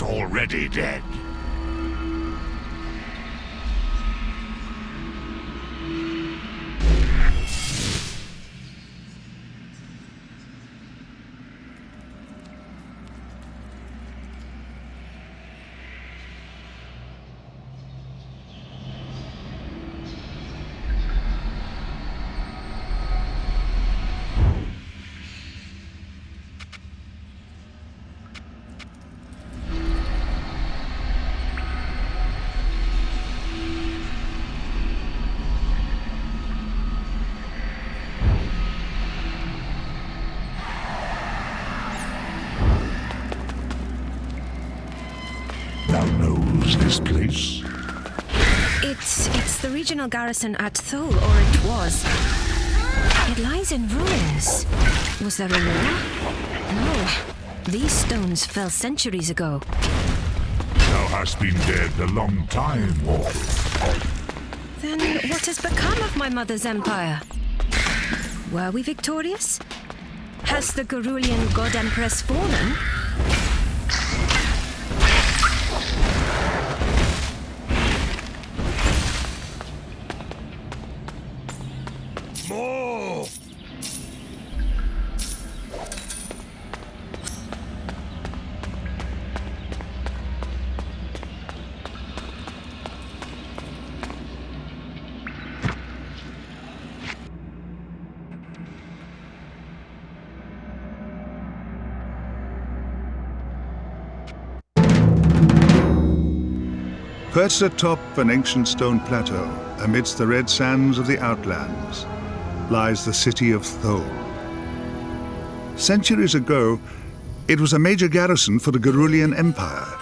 already dead. Thou knows this place? It's the regional garrison at Thule, or it was. It lies in ruins. Was there a war? No. These stones fell centuries ago. Thou hast been dead a long time, mortal. Then what has become of my mother's empire? Were we victorious? Has the Gerulian god empress fallen? More! Perched atop an ancient stone plateau, amidst the red sands of the Outlands, lies the city of Thole. Centuries ago, it was a major garrison for the Gerulian Empire,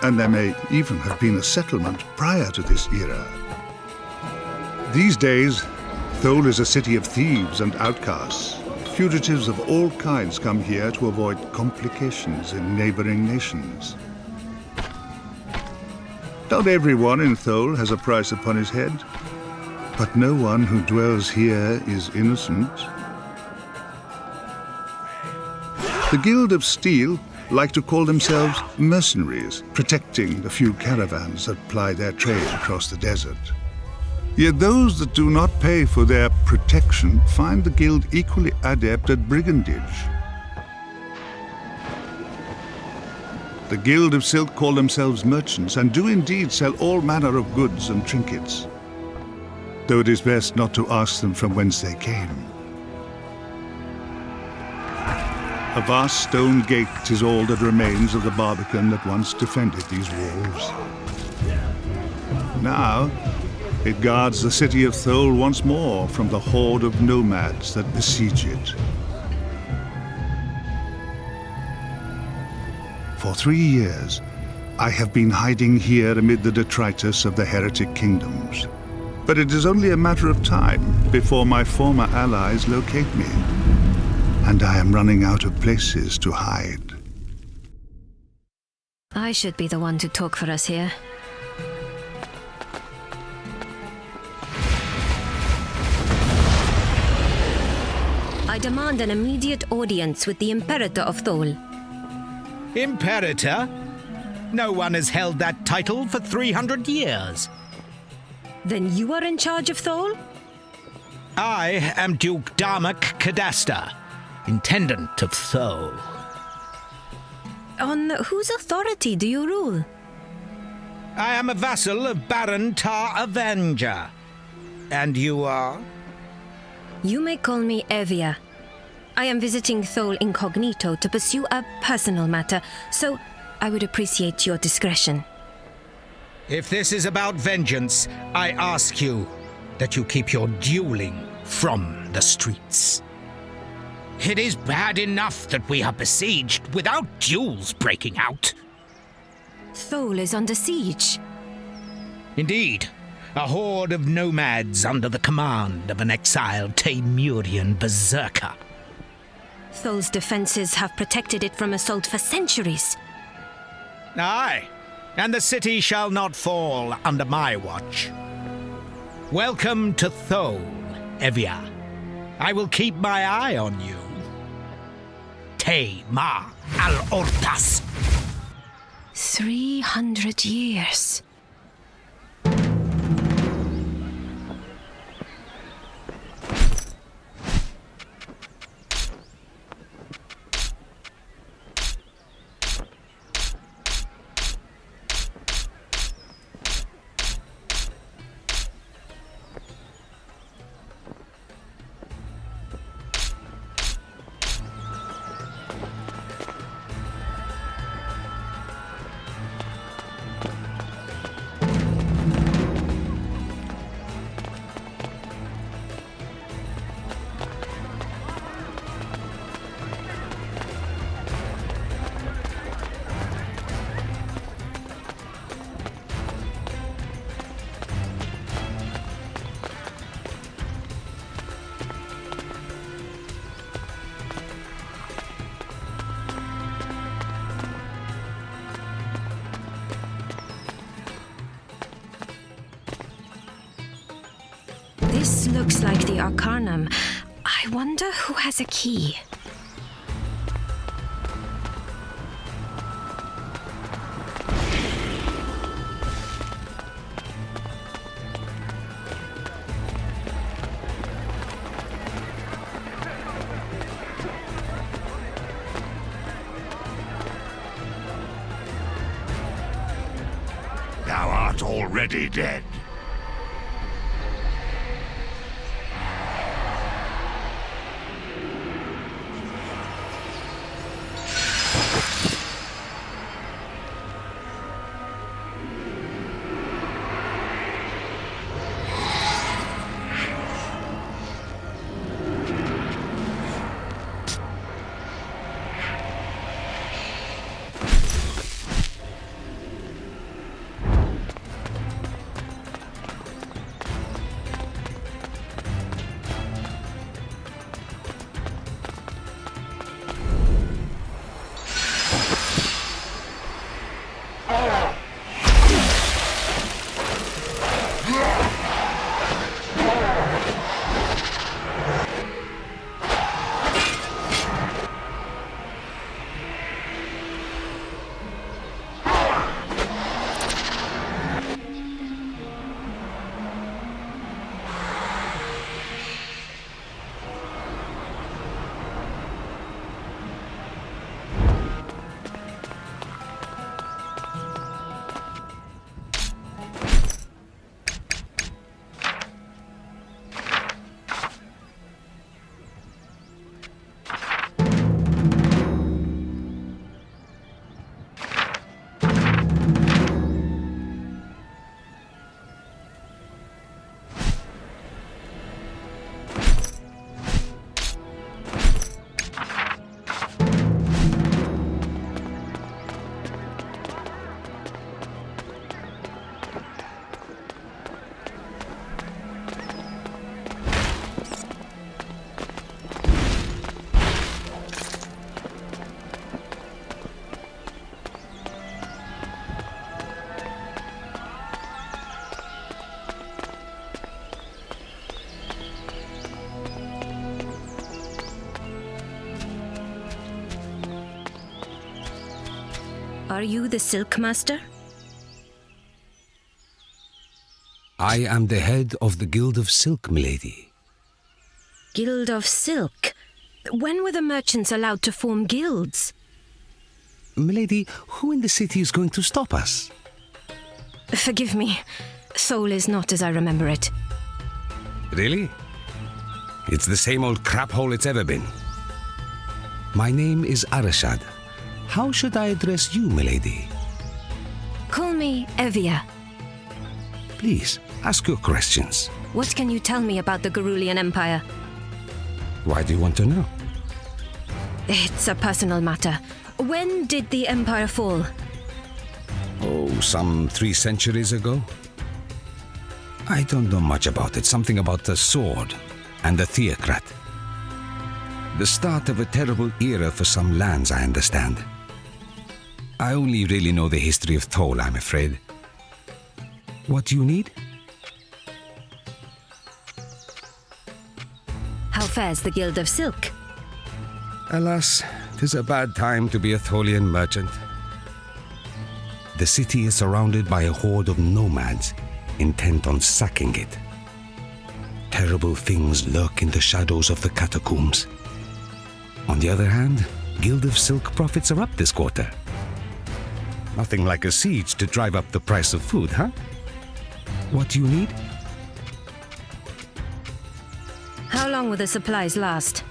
and there may even have been a settlement prior to this era. These days, Thole is a city of thieves and outcasts. Fugitives of all kinds come here to avoid complications in neighboring nations. Not everyone in Thole has a price upon his head, but no one who dwells here is innocent. The Guild of Steel like to call themselves mercenaries, protecting the few caravans that ply their trade across the desert. Yet those that do not pay for their protection find the Guild equally adept at brigandage. The Guild of Silk call themselves merchants and do indeed sell all manner of goods and trinkets, though it is best not to ask them from whence they came. A vast stone gate is all that remains of the barbican that once defended these walls. Now, it guards the city of Thole once more from the horde of nomads that besiege it. For 3 years, I have been hiding here amid the detritus of the heretic kingdoms. But it is only a matter of time before my former allies locate me, and I am running out of places to hide. I should be the one to talk for us here. I demand an immediate audience with the Imperator of Thole. Imperator? No one has held that title for 300 years. Then you are in charge of Thole? I am Duke Darmok Cadasta, Intendant of Thole. On whose authority do you rule? I am a vassal of Baron Tar Avenger. And you are? You may call me Evia. I am visiting Thole incognito to pursue a personal matter, so I would appreciate your discretion. If this is about vengeance, I ask you that you keep your dueling from the streets. It is bad enough that we are besieged without duels breaking out. Thole is under siege. Indeed, a horde of nomads under the command of an exiled Taimurian berserker. Thole's defenses have protected it from assault for centuries. Aye, and the city shall not fall under my watch. Welcome to Thole, Evia. I will keep my eye on you. Te Ma Al Ortas. 300 years. This looks like the Arcanum. I wonder who has a key. Thou art already dead. Are you the Silk Master? I am the head of the Guild of Silk, milady. Guild of Silk? When were the merchants allowed to form guilds? Milady, who in the city is going to stop us? Forgive me. Thole is not as I remember it. Really? It's the same old crap hole it's ever been. My name is Arashad. How should I address you, milady? Call me Evia. Please, ask your questions. What can you tell me about the Gerulian Empire? Why do you want to know? It's a personal matter. When did the Empire fall? Oh, some 3 centuries ago? I don't know much about it. Something about the sword and the theocrat. The start of a terrible era for some lands, I understand. I only really know the history of Thole, I'm afraid. What do you need? How fares the Guild of Silk? Alas, 'tis a bad time to be a Tholian merchant. The city is surrounded by a horde of nomads intent on sacking it. Terrible things lurk in the shadows of the catacombs. On the other hand, Guild of Silk profits are up this quarter. Nothing like a siege to drive up the price of food, huh? What do you need? How long will the supplies last?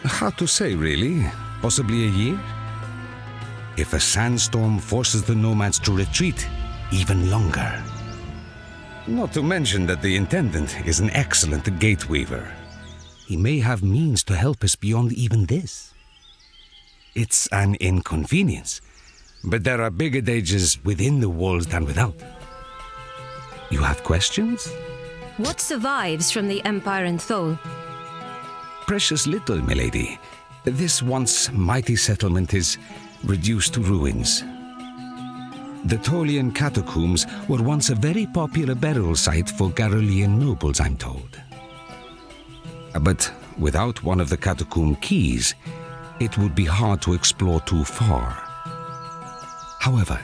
Hard to say, really. Possibly a year? If a sandstorm forces the nomads to retreat, even longer. Not to mention that the Intendant is an excellent gateweaver. He may have means to help us beyond even this. It's an inconvenience, but there are bigger dangers within the walls than without. You have questions? What survives from the Empire in Thol? Precious little, milady. This once mighty settlement is reduced to ruins. The Tholian catacombs were once a very popular burial site for Garullian nobles, I'm told. But without one of the catacomb keys, it would be hard to explore too far. However,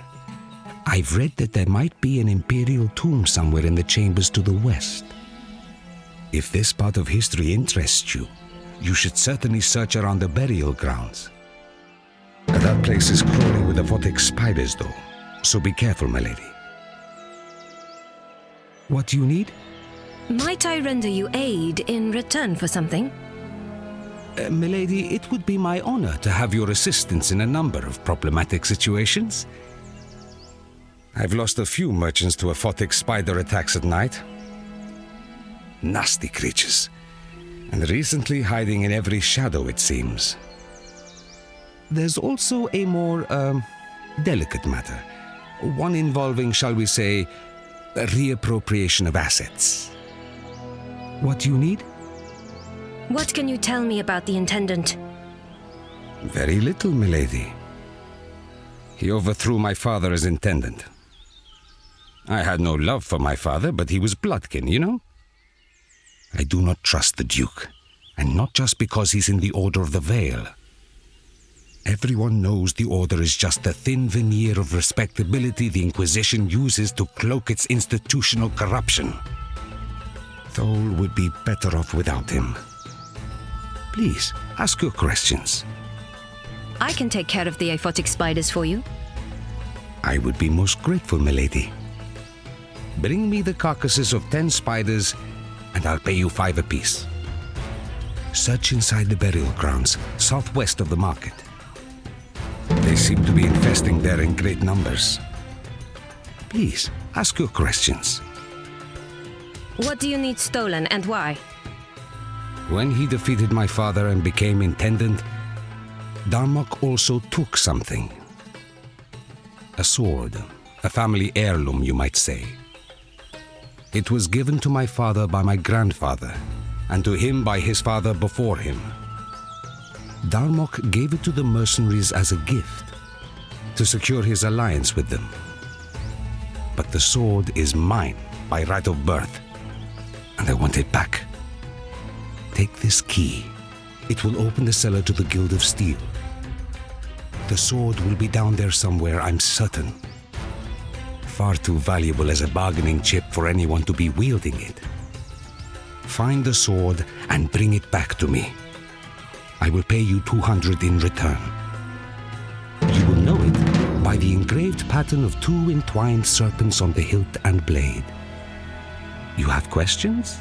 I've read that there might be an imperial tomb somewhere in the chambers to the west. If this part of history interests you, you should certainly search around the burial grounds. That place is crawling with aphotic spiders, though, so be careful, my lady. What do you need? Might I render you aid in return for something? Milady, it would be my honor to have your assistance in a number of problematic situations. I've lost a few merchants to aphotic spider attacks at night. Nasty creatures, and recently hiding in every shadow, it seems. There's also a more, delicate matter. One involving, shall we say, a reappropriation of assets. What do you need? What can you tell me about the Intendant? Very little, milady. He overthrew my father as Intendant. I had no love for my father, but he was bloodkin, you know? I do not trust the Duke, and not just because he's in the Order of the Veil. Everyone knows the Order is just the thin veneer of respectability the Inquisition uses to cloak its institutional corruption. Thol would be better off without him. Please, ask your questions. I can take care of the aphotic spiders for you. I would be most grateful, milady. Bring me the carcasses of 10 spiders, and I'll pay you 5 apiece. Search inside the burial grounds, southwest of the market. They seem to be infesting there in great numbers. Please, ask your questions. What do you need stolen and why? When he defeated my father and became Intendant, Darmok also took something. A sword, a family heirloom, you might say. It was given to my father by my grandfather, and to him by his father before him. Darmok gave it to the mercenaries as a gift, to secure his alliance with them. But the sword is mine by right of birth, and I want it back. Take this key. It will open the cellar to the Guild of Steel. The sword will be down there somewhere, I'm certain. Far too valuable as a bargaining chip for anyone to be wielding it. Find the sword and bring it back to me. I will pay you 200 in return. You will know it by the engraved pattern of 2 entwined serpents on the hilt and blade. You have questions?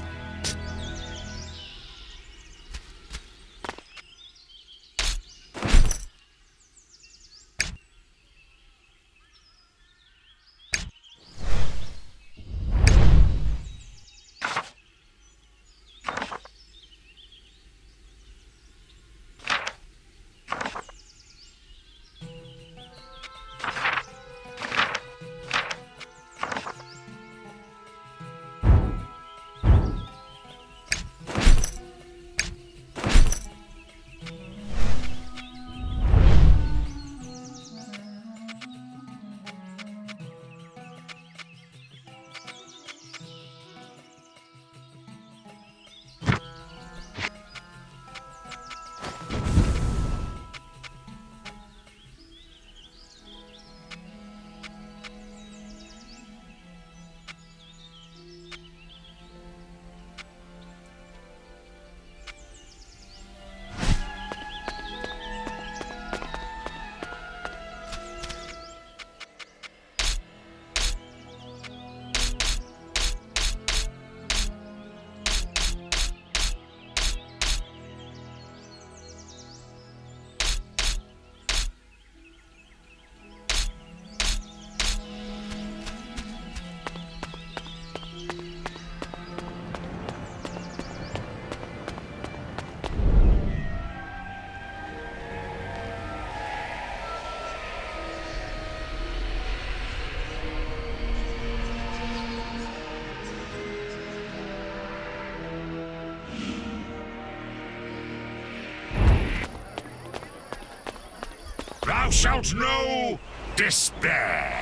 thou shalt know despair.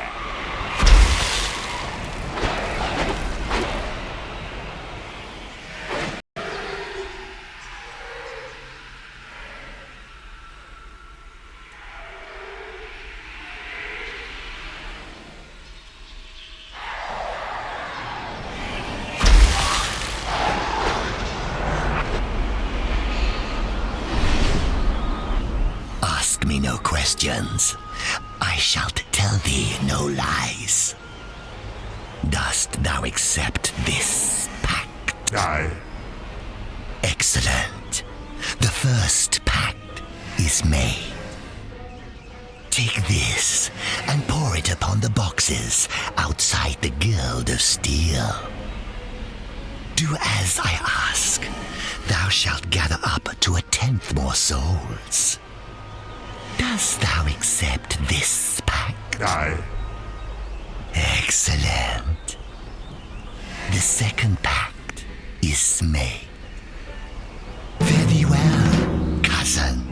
Ask me no questions. I shall tell thee no lies. Dost thou accept this pact? Aye. Excellent. The first pact is made. Take this and pour it upon the boxes outside the Guild of Steel. Do as I ask. Thou shalt gather up to 1/10 more souls. Dost thou accept this pact? Aye. Excellent. The second pact is made. Very well, cousin.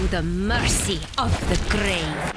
The mercy of the grave.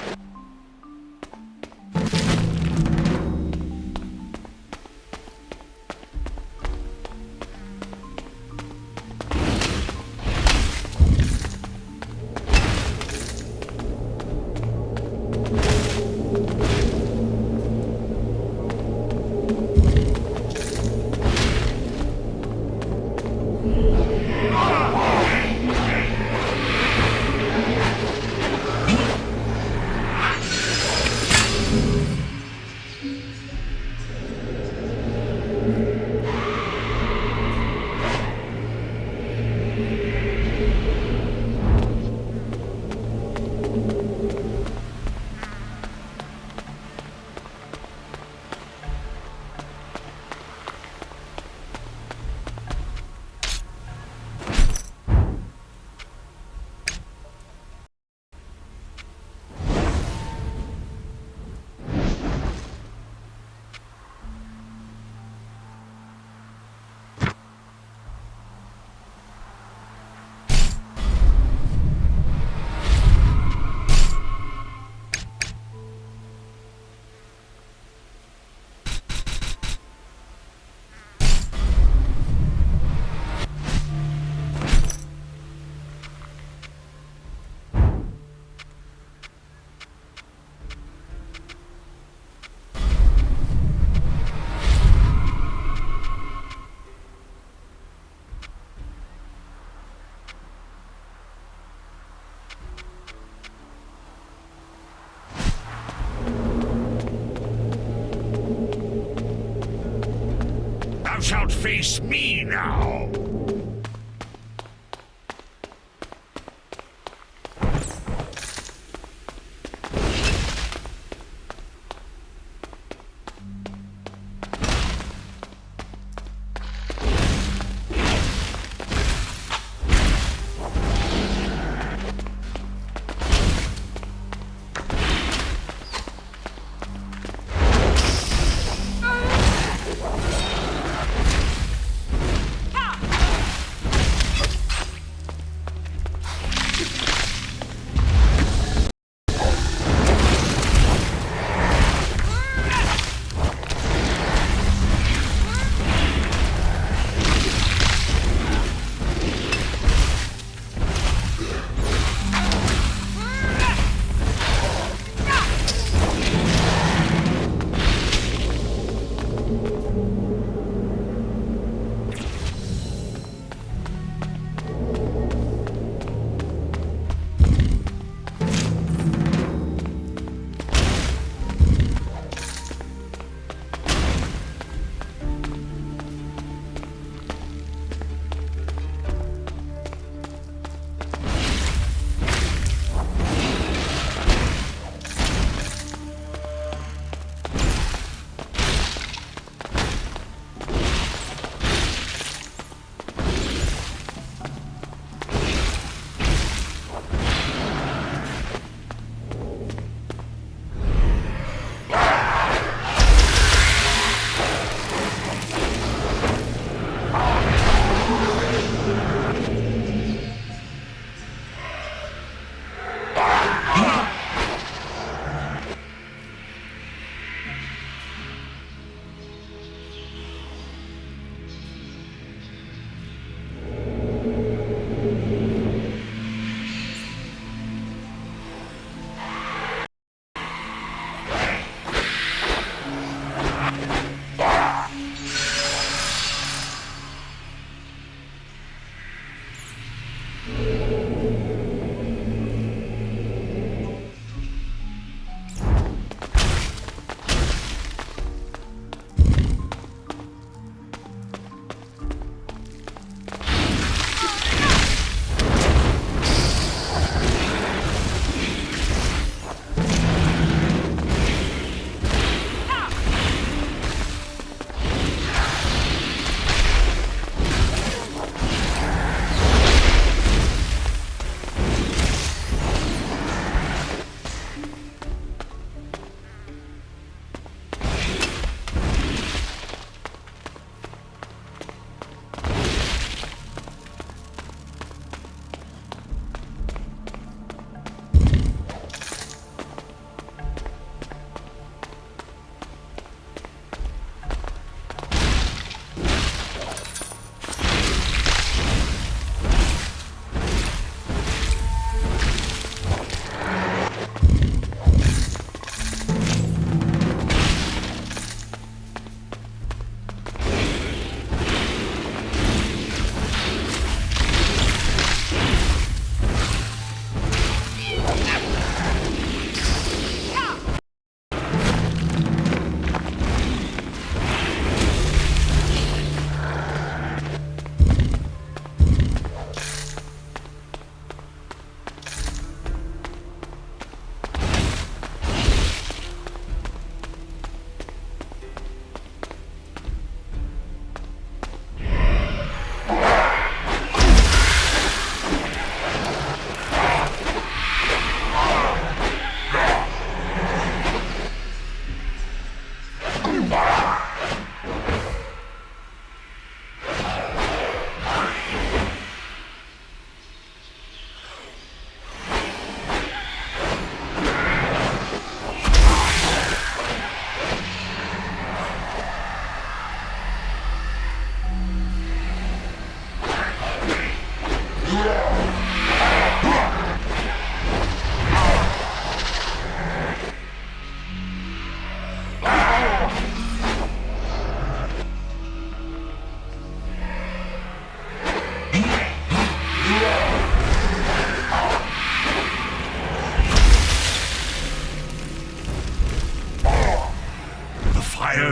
Watch out, face me now!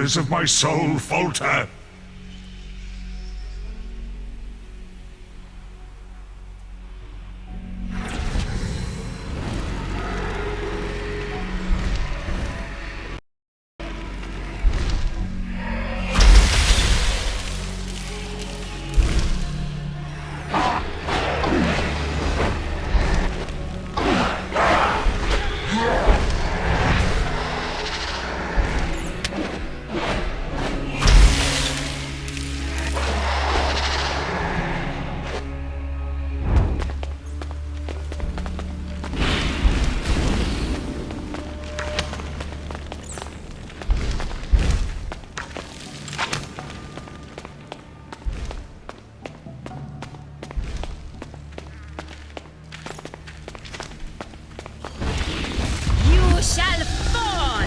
fires of my soul falter. shall fall!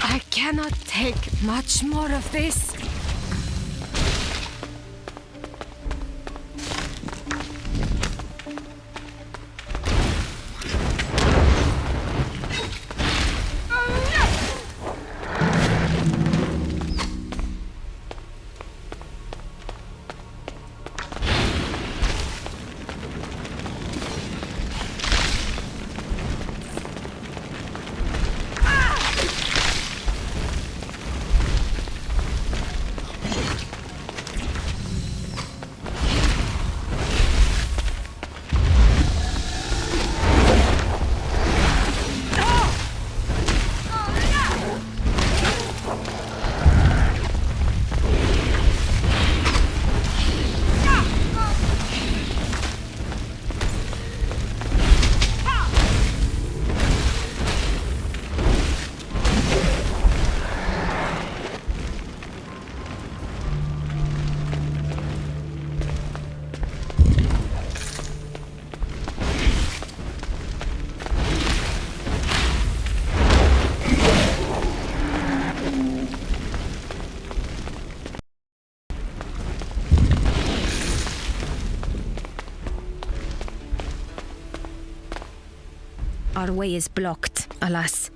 I cannot take much more of this. Our way is blocked, alas.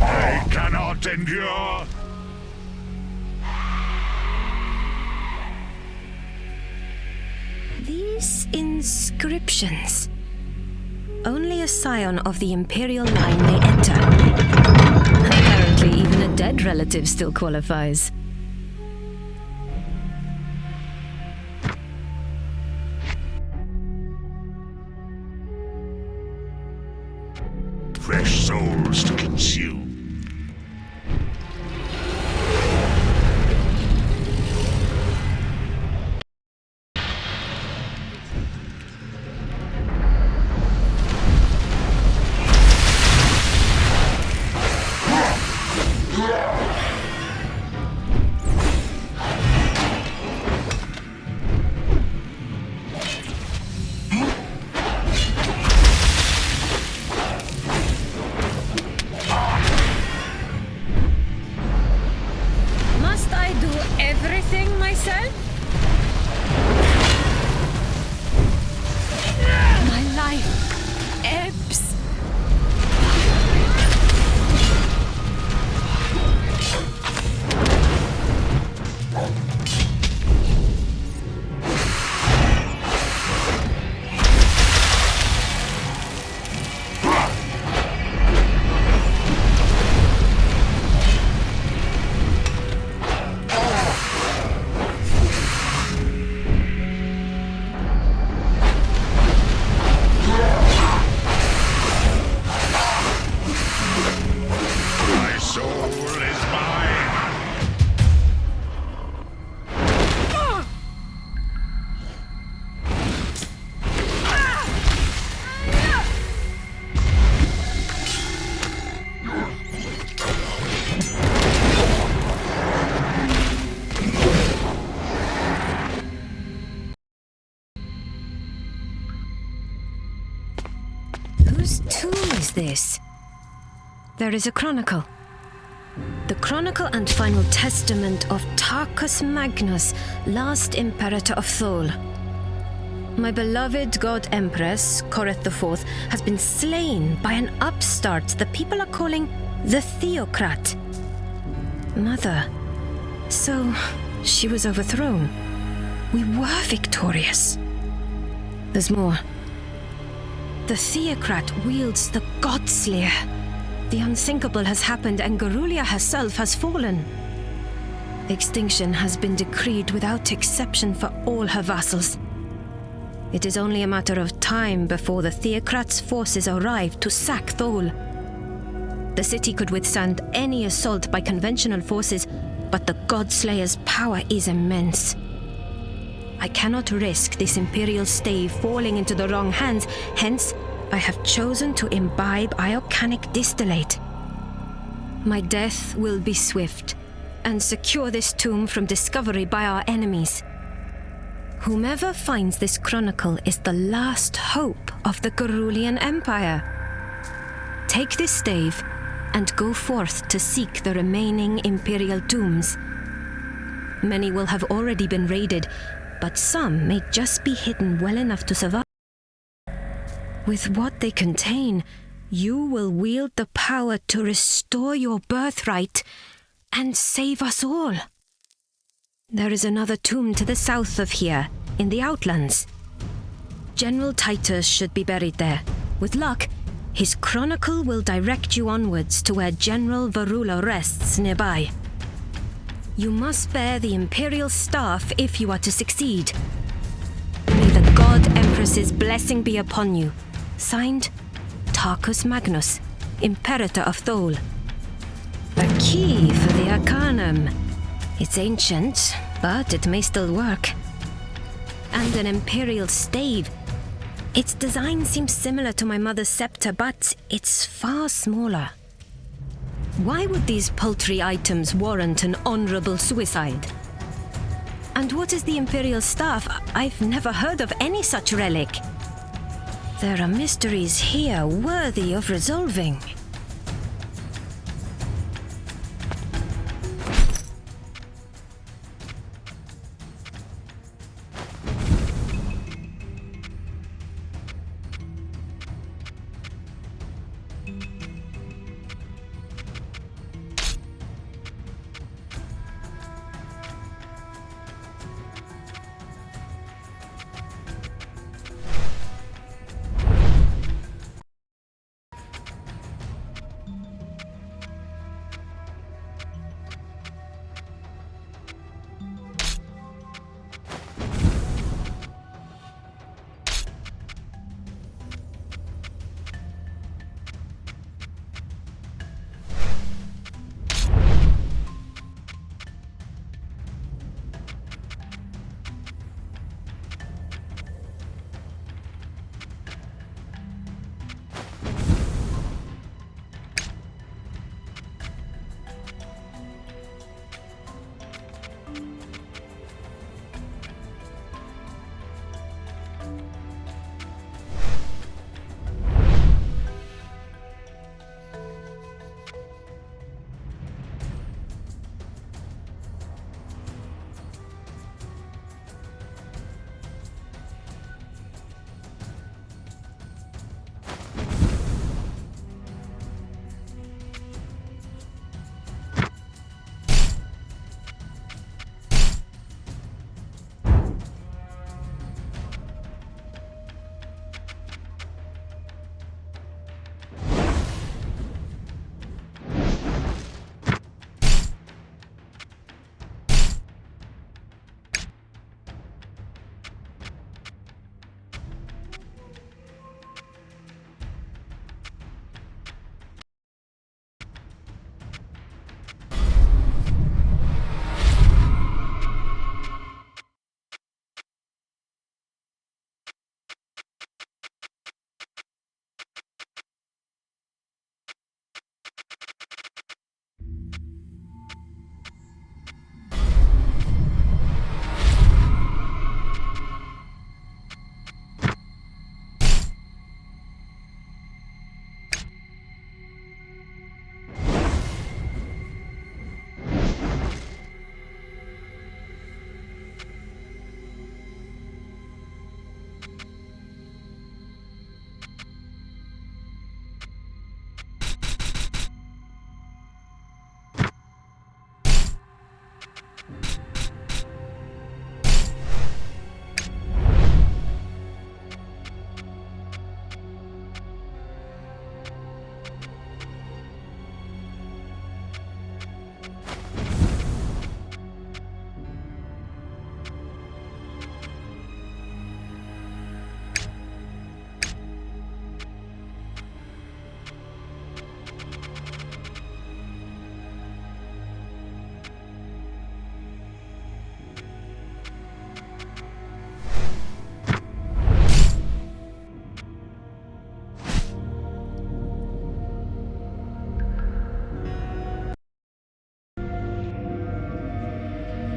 I cannot endure. These inscriptions. Only a scion of the Imperial line may enter. Apparently, even a dead relative still qualifies. Fresh souls to consume. Must I do everything myself? My life ebbs. this. There is a chronicle. The chronicle and final testament of Tarkus Magnus, last Imperator of Thol. My beloved God Empress, Koreth IV, has been slain by an upstart the people are calling the Theocrat. Mother, so she was overthrown. We were victorious. There's more. The Theocrat wields the Godslayer. The unthinkable has happened and Garulia herself has fallen. Extinction has been decreed without exception for all her vassals. It is only a matter of time before the Theocrat's forces arrive to sack Thol. The city could withstand any assault by conventional forces, but the Godslayer's power is immense. I cannot risk this Imperial stave falling into the wrong hands, hence I have chosen to imbibe iocanic distillate. My death will be swift, and secure this tomb from discovery by our enemies. Whomever finds this chronicle is the last hope of the Garulian Empire. Take this stave and go forth to seek the remaining Imperial tombs. Many will have already been raided, but some may just be hidden well enough to survive. With what they contain, you will wield the power to restore your birthright and save us all. There is another tomb to the south of here, in the Outlands. General Titus should be buried there. With luck, his chronicle will direct you onwards to where General Varula rests nearby. You must bear the Imperial staff if you are to succeed. May the God Empress's blessing be upon you. Signed, Tarkus Magnus, Imperator of Thol. A key for the Arcanum. It's ancient, but it may still work. And an Imperial stave. Its design seems similar to my mother's scepter, but it's far smaller. Why would these paltry items warrant an honorable suicide? And what is the Imperial staff? I've never heard of any such relic. There are mysteries here worthy of resolving.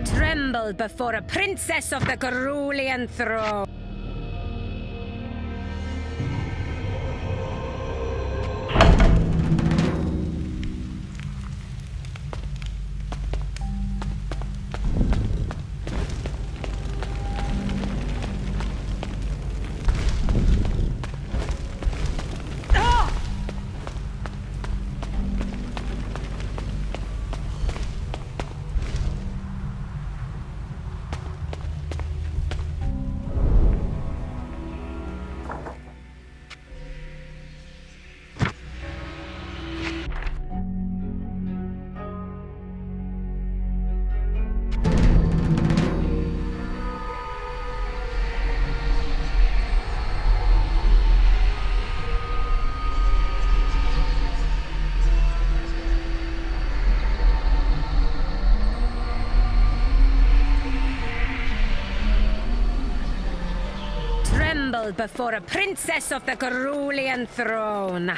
Tremble before a princess of the Cerulean throne. Tremble before a princess of the Cerulean throne.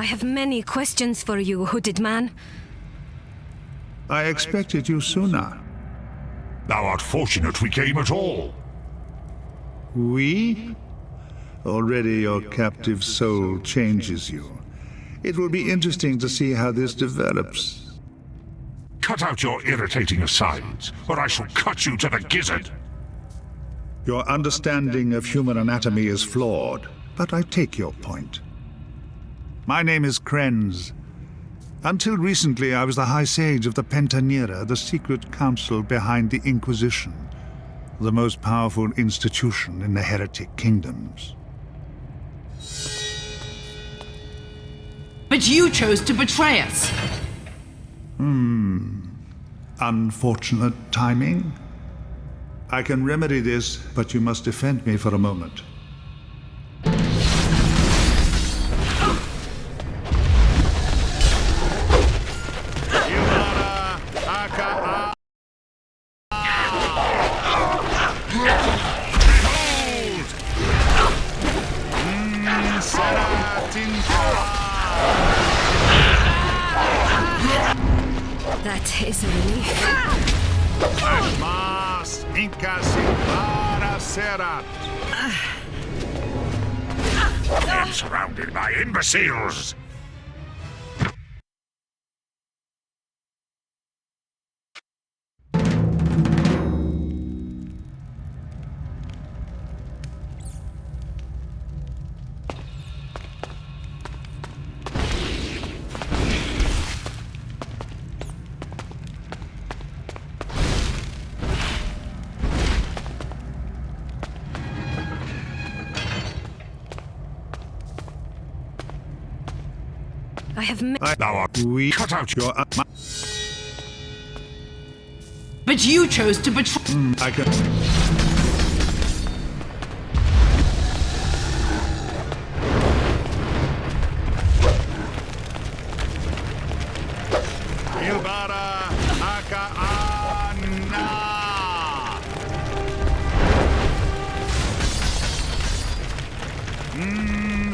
I have many questions for you, hooded man. I expected you sooner. Thou art fortunate we came at all. We? Already your captive soul changes you. It will be interesting to see how this develops. Cut out your irritating asides, or I shall cut you to the gizzard. Your understanding of human anatomy is flawed, but I take your point. My name is Krenz. Until recently, I was the High Sage of the Pentanera, the secret council behind the Inquisition, the most powerful institution in the heretic kingdoms. But you chose to betray us. Unfortunate timing. I can remedy this, but you must defend me for a moment. That is a relief. I am surrounded by imbeciles. have met. Thou art We cut out your. But you chose to betray. I can. Ilbara aka Anna.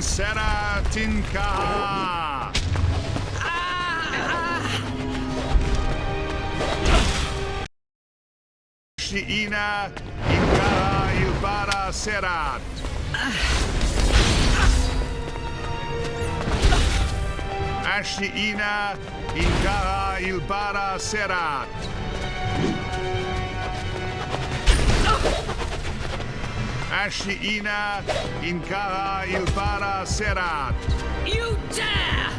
Sera Tinka. Shiina Inka Ilbara Serat. Ashiina Inka Ilbara Serat. Ashiina Inka Ilbara Serat. You dare!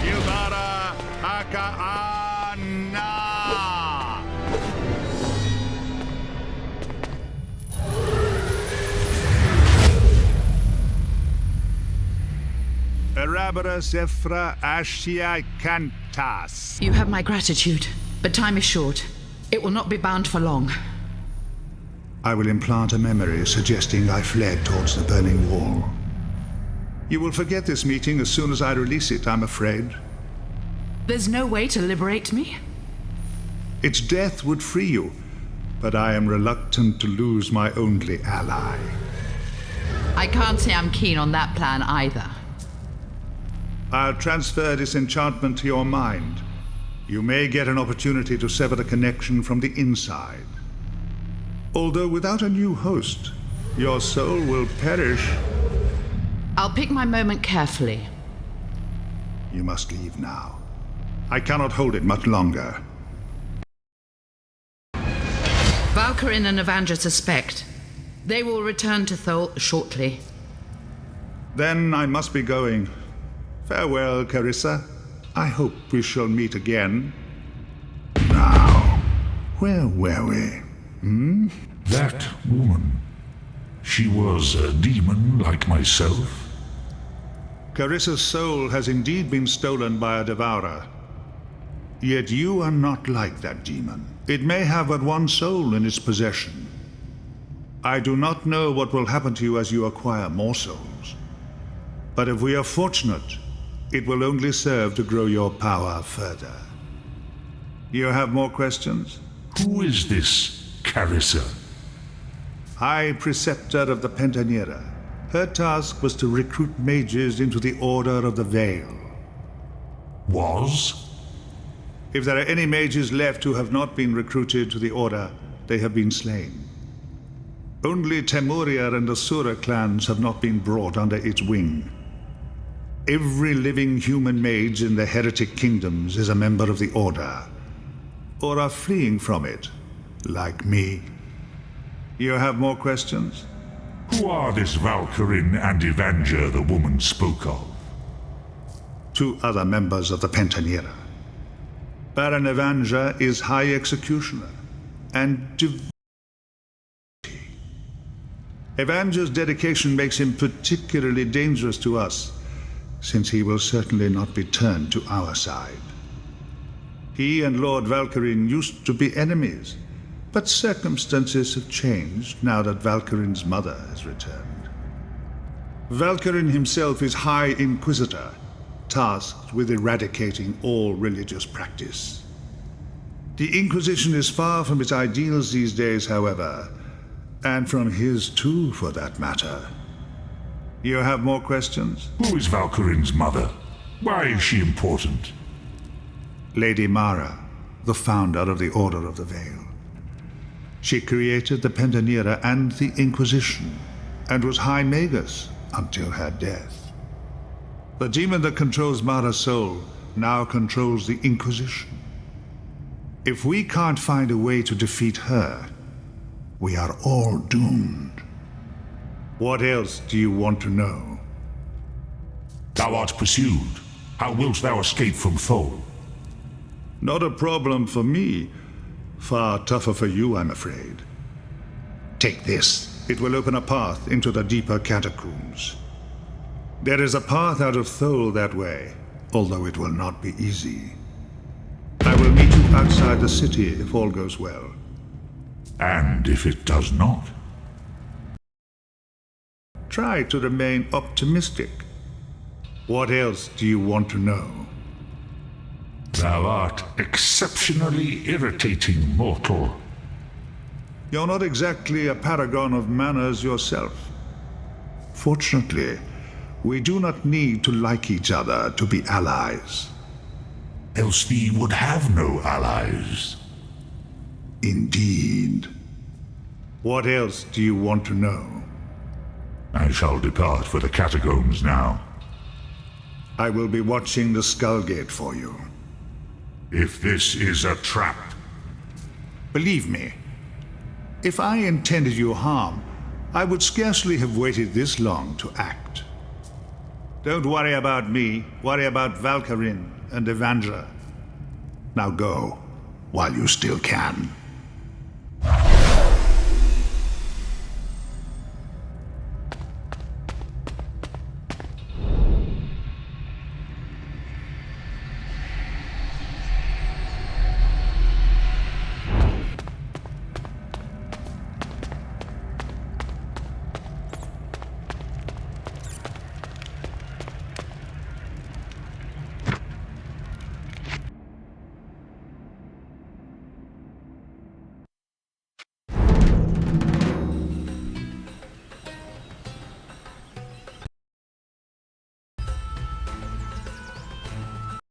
Ilbara Aka Anna. Arabara Zephra Ashia Kantas. You have my gratitude, but time is short. It will not be bound for long. I will implant a memory suggesting I fled towards the burning wall. You will forget this meeting as soon as I release it, I'm afraid. There's no way to liberate me? Its death would free you, but I am reluctant to lose my only ally. I can't say I'm keen on that plan either. I'll transfer disenchantment to your mind. You may get an opportunity to sever the connection from the inside. Although without a new host, your soul will perish. I'll pick my moment carefully. You must leave now. I cannot hold it much longer. Valkyrin and Avenger suspect. They will return to Thol shortly. Then I must be going. Farewell, Carissa. I hope we shall meet again. Now, where were we? that woman. She was a demon like myself. Carissa's soul has indeed been stolen by a devourer. Yet you are not like that demon. It may have but one soul in its possession. I do not know what will happen to you as you acquire more souls. But if we are fortunate, it will only serve to grow your power further. You have more questions? Who is this Carissa? High Preceptor of the Pentanera. Her task was to recruit mages into the Order of the Veil. Was? If there are any mages left who have not been recruited to the Order, they have been slain. Only Temuria and Asura clans have not been brought under its wing. Every living human mage in the heretic kingdoms is a member of the Order, or are fleeing from it, like me. You have more questions? Who are this Valkyrin and Avenger the woman spoke of? Two other members of the Pentanera. Baron Avenger is High Executioner, and Avenger's dedication makes him particularly dangerous to us, since he will certainly not be turned to our side. He and Lord Valkyrin used to be enemies, but circumstances have changed now that Valkyrin's mother has returned. Valkyrin himself is High Inquisitor, tasked with eradicating all religious practice. The Inquisition is far from its ideals these days, however, and from his too, for that matter. You have more questions? Who is Valkyrin's mother? Why is she important? Lady Mara, the founder of the Order of the Veil. She created the Pentanera and the Inquisition, and was High Magus until her death. The demon that controls Mara's soul now controls the Inquisition. If we can't find a way to defeat her, we are all doomed. What else do you want to know? Thou art pursued. How wilt thou escape from Thol? Not a problem for me. Far tougher for you, I'm afraid. Take this. It will open a path into the deeper catacombs. There is a path out of Thole that way, although it will not be easy. I will meet you outside the city if all goes well. And if it does not? Try to remain optimistic. What else do you want to know? Thou art exceptionally irritating, mortal. You're not exactly a paragon of manners yourself. Fortunately, we do not need to like each other to be allies. Else thee would have no allies. Indeed. What else do you want to know? I shall depart for the catacombs now. I will be watching the Skullgate for you. If this is a trap, Believe me, if I intended you harm, I would scarcely have waited this long to act. Don't worry about me, worry about Valkyrin and Evandra. Now go, while you still can.